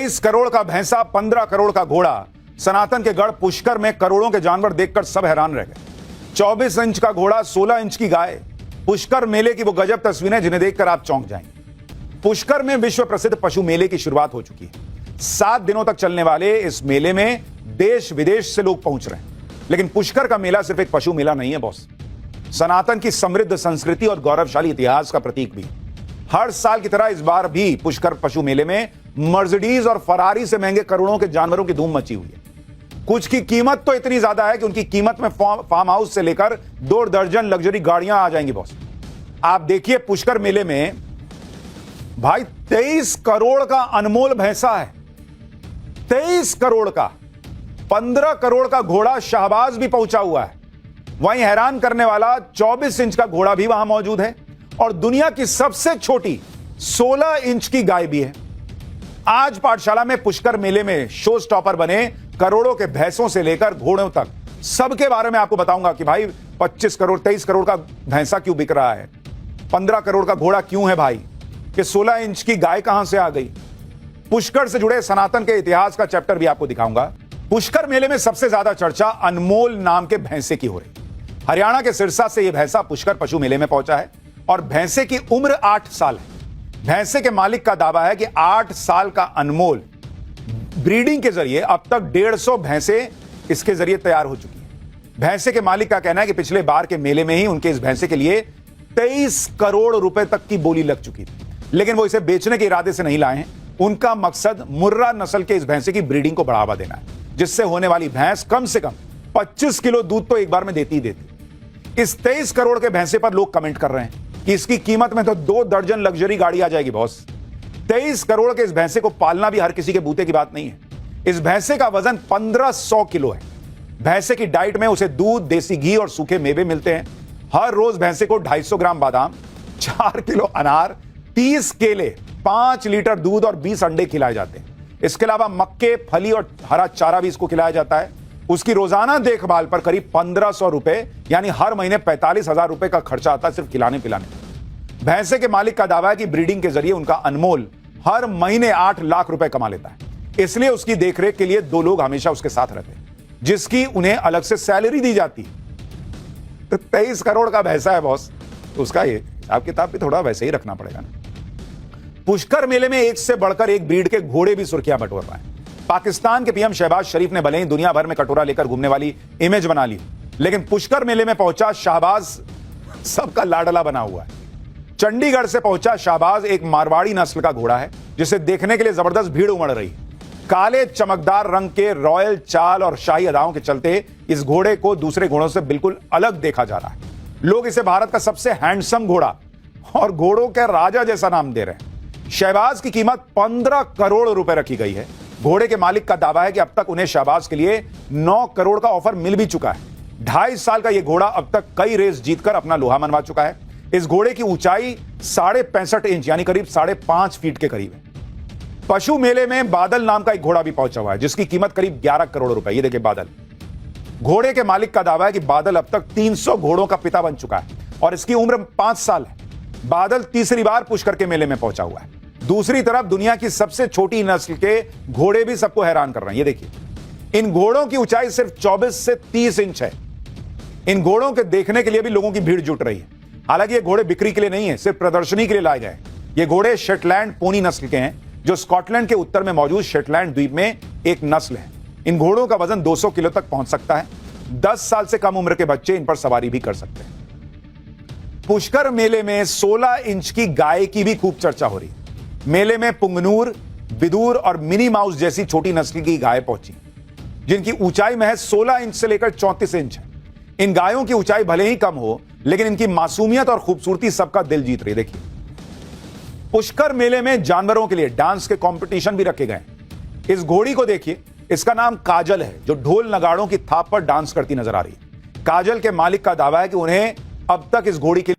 23 करोड़ का भैंसा, 15 करोड़ का घोड़ा। सनातन के गढ़ पुष्कर में करोड़ों के जानवर देखकर सब हैरान रह गए। 24 इंच का घोड़ा, 16 इंच की गाय। पुष्कर मेले की वो गजब तस्वीरें जिन्हें देखकर आप चौंक जाएंगे। पुष्कर में विश्व प्रसिद्ध पशु मेले की शुरुआत हो चुकी है। 7 दिनों तक चलने वाले इस मेले में देश विदेश से लोग पहुंच रहे हैं। लेकिन पुष्कर का मेला सिर्फ एक पशु मेला नहीं है बॉस, सनातन की समृद्ध संस्कृति और गौरवशाली इतिहास का प्रतीक भी। हर साल की तरह इस बार भी पुष्कर पशु मेले में मर्सिडीज और फरारी से महंगे करोड़ों के जानवरों की धूम मची हुई है। कुछ की कीमत तो इतनी ज्यादा है कि उनकी कीमत में फार्म हाउस से लेकर 2 दर्जन लग्जरी गाड़ियां आ जाएंगी बॉस। आप देखिए पुष्कर मेले में भाई 23 करोड़ का अनमोल भैंसा है, 23 करोड़ का। 15 करोड़ का घोड़ा शाहबाज भी पहुंचा हुआ है। वहीं हैरान करने वाला 24 इंच का घोड़ा भी वहां मौजूद है और दुनिया की सबसे छोटी 16 इंच की गाय भी है। आज पाठशाला में पुष्कर मेले में शो स्टॉपर बने करोड़ों के भैंसों से लेकर घोड़ों तक सबके बारे में आपको बताऊंगा कि भाई 25 करोड़ 23 करोड़ का भैंसा क्यों बिक रहा है, 15 करोड़ का घोड़ा क्यों है भाई, कि 16 इंच की गाय कहां से आ गई। पुष्कर से जुड़े सनातन के इतिहास का चैप्टर भी आपको दिखाऊंगा। पुष्कर मेले में सबसे ज्यादा चर्चा अनमोल नाम के भैंसे की हो रही। हरियाणा के सिरसा से यह भैंसा पुष्कर पशु मेले में पहुंचा है और भैंसे की उम्र 8 साल है। भैंसे के मालिक का दावा है कि 8 साल का अनमोल ब्रीडिंग के जरिए अब तक 150 भैंसे इसके जरिए तैयार हो चुकी है। भैंसे के मालिक का कहना है कि पिछले बार के मेले में ही उनके इस भैंसे के लिए 23 करोड़ रुपए तक की बोली लग चुकी थी, लेकिन वो इसे बेचने के इरादे से नहीं लाए हैं। उनका मकसद मुर्रा नस्ल के इस भैंसे की ब्रीडिंग को बढ़ावा देना है, जिससे होने वाली भैंस कम से कम 25 किलो दूध तो एक बार में देती ही देती। इस 23 करोड़ के भैंसे पर लोग कमेंट कर रहे हैं कि इसकी कीमत में तो 2 दर्जन लग्जरी गाड़ी आ जाएगी बॉस। 23 करोड़ के इस भैंसे को पालना भी हर किसी के बूते की बात नहीं है। इस भैंसे का वजन 1500 किलो है। भैंसे की डाइट में उसे दूध, देसी घी और सूखे मेवे मिलते हैं। हर रोज भैंसे को 250 ग्राम बादाम, 4 किलो अनार, 30 केले, 5 लीटर दूध और 20 अंडे खिलाए जाते हैं। इसके अलावा मक्के, फली और हरा चारा भी इसको खिलाया जाता है। उसकी रोजाना देखभाल पर करीब 1500 रुपए यानी हर महीने 45,000 रुपए का खर्चा आता है सिर्फ खिलाने पिलाने। भैंसे के मालिक का दावा है कि ब्रीडिंग के जरिए उनका अनमोल हर महीने 8 लाख रुपए कमा लेता है, इसलिए उसकी देखरेख के लिए 2 लोग हमेशा उसके साथ रहते हैं, जिसकी उन्हें अलग से सैलरी दी जाती है। तो 23 करोड़ का भैंसा है बॉस, तो उसका ये हिसाब किताब भी थोड़ा वैसे ही रखना पड़ेगा ना। पुष्कर मेले में एक से बढ़कर एक ब्रीड के घोड़े भी सुर्खियां बटोर रहे हैं। पाकिस्तान के पीएम शहबाज शरीफ ने भले ही दुनिया भर में कटोरा लेकर घूमने वाली इमेज बना ली, लेकिन पुष्कर मेले में पहुंचा शाहबाज सबका लाडला बना हुआ है। चंडीगढ़ से पहुंचा शाहबाज एक मारवाड़ी नस्ल का घोड़ा है, जिसे देखने के लिए जबरदस्त भीड़ उमड़ रही है। काले चमकदार रंग के रॉयल चाल और शाही अदाओं के चलते इस घोड़े को दूसरे घोड़ों से बिल्कुल अलग देखा जा रहा है। लोग इसे भारत का सबसे हैंडसम घोड़ा और घोड़ों के राजा जैसा नाम दे रहे हैं। शहबाज की कीमत 15 करोड़ रुपए रखी गई है। घोड़े के मालिक का दावा है कि अब तक उन्हें शहबाज के लिए 9 करोड़ का ऑफर मिल भी चुका है। 2.5 साल का यह घोड़ा अब तक कई रेस जीतकर अपना लोहा मनवा चुका है। इस घोड़े की ऊंचाई 65.5 इंच यानी करीब 5.5 फीट के करीब है। पशु मेले में बादल नाम का एक घोड़ा भी पहुंचा हुआ है, जिसकी कीमत करीब 11 करोड़ रुपए। ये देखिए बादल। घोड़े के मालिक का दावा है कि बादल अब तक 300 घोड़ों का पिता बन चुका है और इसकी उम्र 5 साल है। बादल तीसरी बार पुष्कर के मेले में पहुंचा हुआ है। दूसरी तरफ दुनिया की सबसे छोटी नस्ल के घोड़े भी सबको हैरान कर रहे हैं। ये देखिए, इन घोड़ों की ऊंचाई सिर्फ 24 से 30 इंच है। इन घोड़ों के देखने के लिए भी लोगों की भीड़ जुट रही है। हालांकि ये घोड़े बिक्री के लिए नहीं है, सिर्फ प्रदर्शनी के लिए लाए गए। ये घोड़े शेटलैंड पोनी नस्ल के हैं, जो स्कॉटलैंड के उत्तर में मौजूद शेटलैंड द्वीप में एक नस्ल है। इन घोड़ों का वजन 200 किलो तक पहुंच सकता है। 10 साल से कम उम्र के बच्चे इन पर सवारी भी कर सकते हैं। पुष्कर मेले में 16 इंच की गाय की भी खूब चर्चा हो रही है। मेले में पुंगनूर, बिदूर और मिनी माउस जैसी छोटी नस्ल की गाय पहुंची, जिनकी ऊंचाई महज 16 इंच से लेकर 34 इंच है। इन गायों की ऊंचाई भले ही कम हो, लेकिन इनकी मासूमियत और खूबसूरती सबका दिल जीत रही। देखिए, पुष्कर मेले में जानवरों के लिए डांस के कंपटीशन भी रखे गए। इस घोड़ी को देखिए, इसका नाम काजल है, जो ढोल नगाड़ों की थाप पर डांस करती नजर आ रही है। काजल के मालिक का दावा है कि उन्हें अब तक इस घोड़ी के